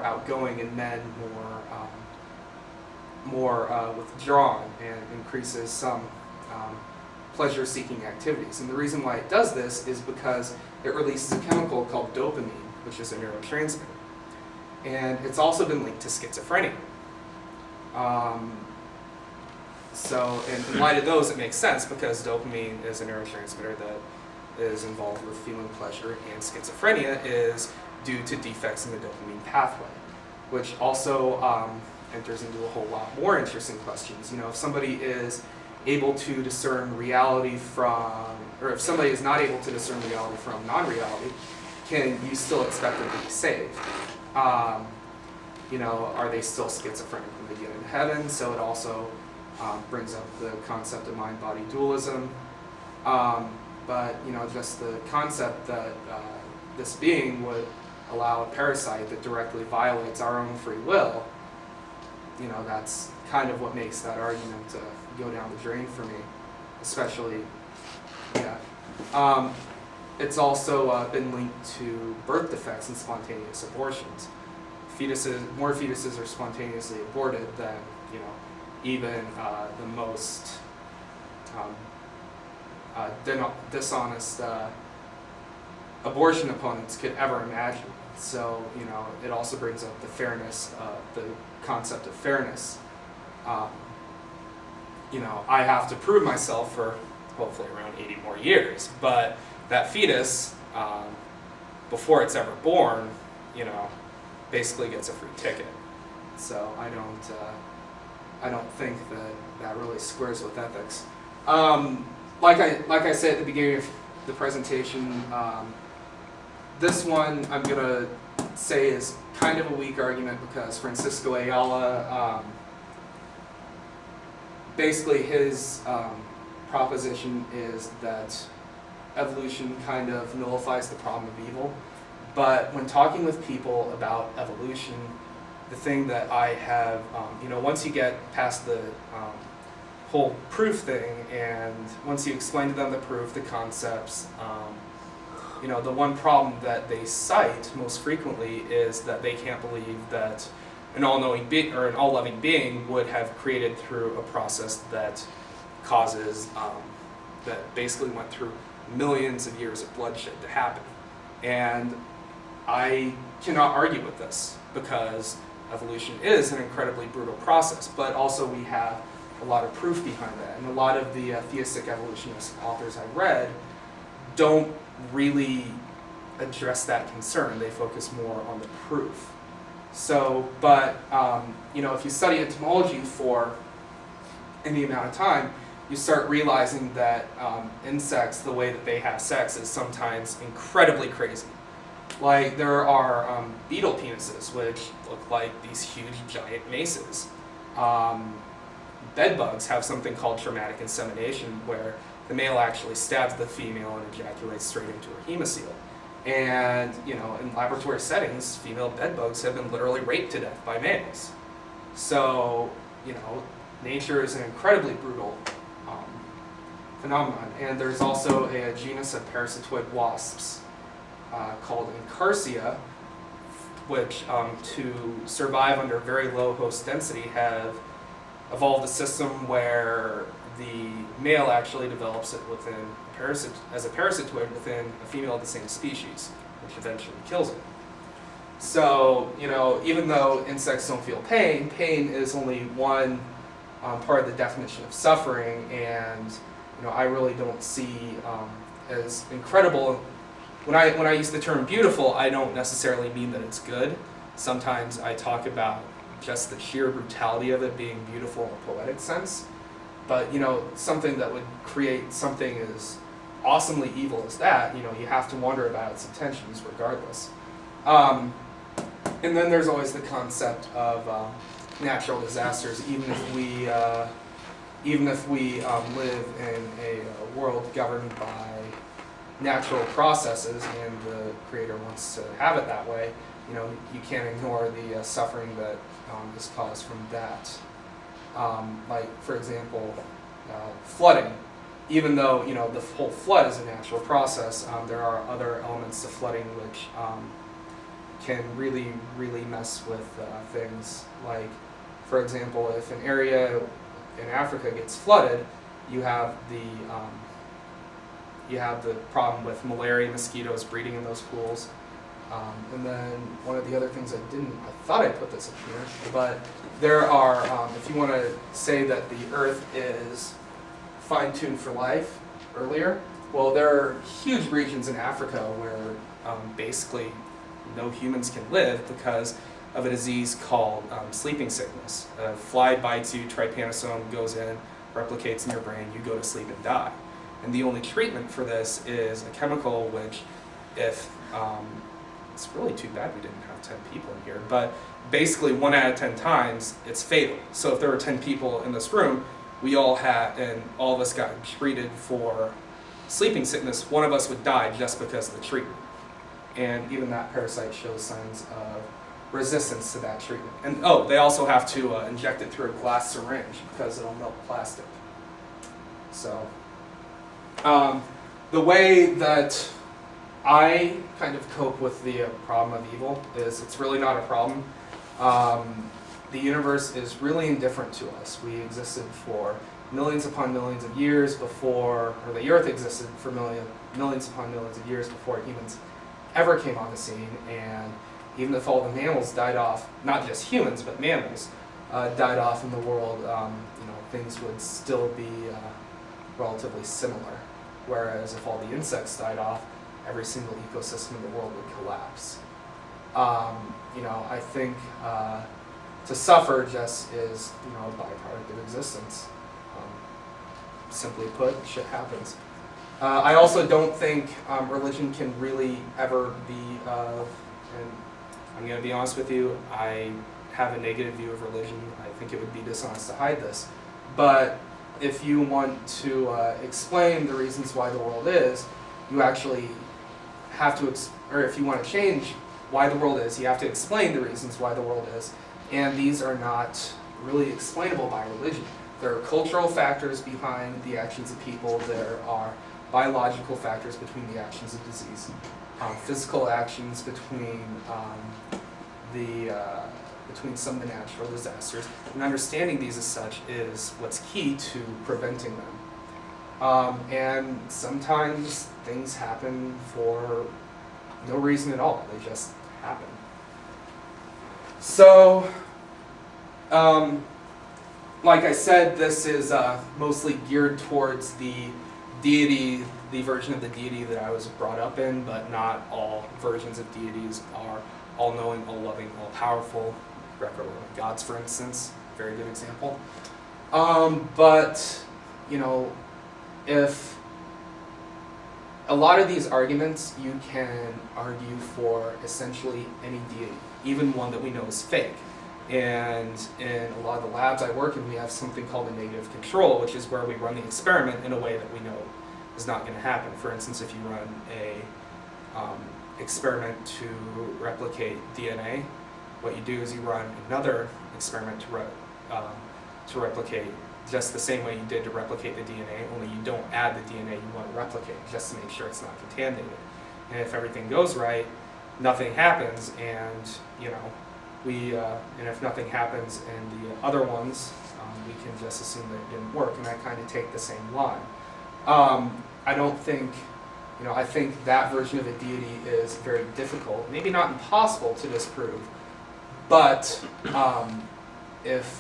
outgoing and men more withdrawn, and increases some pleasure-seeking activities. And the reason why it does this is because it releases a chemical called dopamine, which is a neurotransmitter. And it's also been linked to schizophrenia. So in light of those, it makes sense, because dopamine is a neurotransmitter that is involved with feeling pleasure, and schizophrenia is due to defects in the dopamine pathway, which also enters into a whole lot more interesting questions. If somebody is able to discern reality from, or if somebody is not able to discern reality from non-reality, can you still expect them to be saved? Are they still schizophrenic when they get into heaven? So it also brings up the concept of mind-body dualism. But just the concept that this being would allow a parasite that directly violates our own free will, that's kind of what makes that argument go down the drain for me, especially, it's also been linked to birth defects and spontaneous abortions. More fetuses are spontaneously aborted than, even the most dishonest abortion opponents could ever imagine. So, it also brings up the concept of fairness. I have to prove myself for hopefully around 80 more years, but that fetus, before it's ever born, basically gets a free ticket. So I don't think that really squares with ethics. Like I said at the beginning of the presentation, this one I'm gonna say is kind of a weak argument, because Francisco Ayala, basically his proposition is that evolution kind of nullifies the problem of evil. But when talking with people about evolution, the thing that I have, once you get past the whole proof thing, and once you explain to them the proof, the concepts, the one problem that they cite most frequently is that they can't believe that an all-knowing being or an all-loving being would have created through a process that causes, that basically went through millions of years of bloodshed to happen. And I cannot argue with this, because evolution is an incredibly brutal process, but also we have a lot of proof behind that. And a lot of the theistic evolutionist authors I read don't really address that concern. They focus more on the proof. So, but, if you study entomology for any amount of time, you start realizing that insects, the way that they have sex is sometimes incredibly crazy. Like, there are beetle penises, which look like these huge giant maces. Bedbugs have something called traumatic insemination, where the male actually stabs the female and ejaculates straight into her hemocoel. And, in laboratory settings, female bedbugs have been literally raped to death by males. So, nature is an incredibly brutal phenomenon. And there's also a genus of parasitoid wasps called Incarcia, which, to survive under very low host density, have evolved a system where the male actually develops it within as a parasitoid within a female of the same species, which eventually kills it. So, even though insects don't feel pain, pain is only one part of the definition of suffering, and I really don't see as incredible. When I use the term beautiful, I don't necessarily mean that it's good. Sometimes I talk about just the sheer brutality of it being beautiful in a poetic sense. But, something that would create something as awesomely evil as that, you have to wonder about its intentions regardless. And then there's always the concept of natural disasters. Even if we live in a world governed by natural processes, and the Creator wants to have it that way, you can't ignore the suffering that is caused from that. Like, for example, flooding. Even though the whole flood is a natural process, there are other elements to flooding which can really, really mess with things. Like, for example, if an area in Africa gets flooded, you have the problem with malaria mosquitoes breeding in those pools. And then one of the other things I thought I put this in here, but there are, if you want to say that the Earth is fine-tuned for life earlier, well, there are huge regions in Africa where basically no humans can live because of a disease called sleeping sickness. A fly bites you, trypanosome goes in, replicates in your brain, you go to sleep and die. And the only treatment for this is a chemical which, if, it's really too bad we didn't have 10 people in here, but basically 1 out of 10 times it's fatal. So if there were 10 people in this room, we all had, and all of us got treated for sleeping sickness, one of us would die just because of the treatment. And even that parasite shows signs of resistance to that treatment. And oh, they also have to inject it through a glass syringe because it'll melt plastic. So the way that I kind of cope with the problem of evil is it's really not a problem. The universe is really indifferent to us. We existed for millions upon millions of years before, or the Earth existed for millions upon millions of years before humans ever came on the scene. And even if all the mammals died off, not just humans, but mammals, died off in the world, things would still be relatively similar. Whereas if all the insects died off, every single ecosystem in the world would collapse. I think to suffer just is, a byproduct of existence. Simply put, shit happens. I also don't think religion can really ever be, and I'm going to be honest with you, I have a negative view of religion. I think it would be dishonest to hide this. But if you want to explain the reasons why the world is, you actually have to, or if you want to change why the world is, you have to explain the reasons why the world is. And these are not really explainable by religion. There are cultural factors behind the actions of people. There are biological factors between the actions of disease. Physical actions between between some of the natural disasters. And understanding these as such is what's key to preventing them. And sometimes things happen for no reason at all. They just happen. So, like I said, this is mostly geared towards the deity, the version of the deity that I was brought up in, but not all versions of deities are all-knowing, all-loving, all-powerful. Greco-Roman gods, for instance, very good example. But, if a lot of these arguments you can argue for essentially any deity, even one that we know is fake. And in a lot of the labs I work in, we have something called a negative control, which is where we run the experiment in a way that we know is not going to happen. For instance, if you run a experiment to replicate DNA, what you do is you run another experiment to replicate just the same way you did to replicate the DNA, only you don't add the DNA you want to replicate, just to make sure it's not contaminated. And if everything goes right, nothing happens, and and if nothing happens in the other ones, we can just assume that it didn't work, and I kind of take the same line. I don't think, I think that version of a deity is very difficult, maybe not impossible to disprove, but if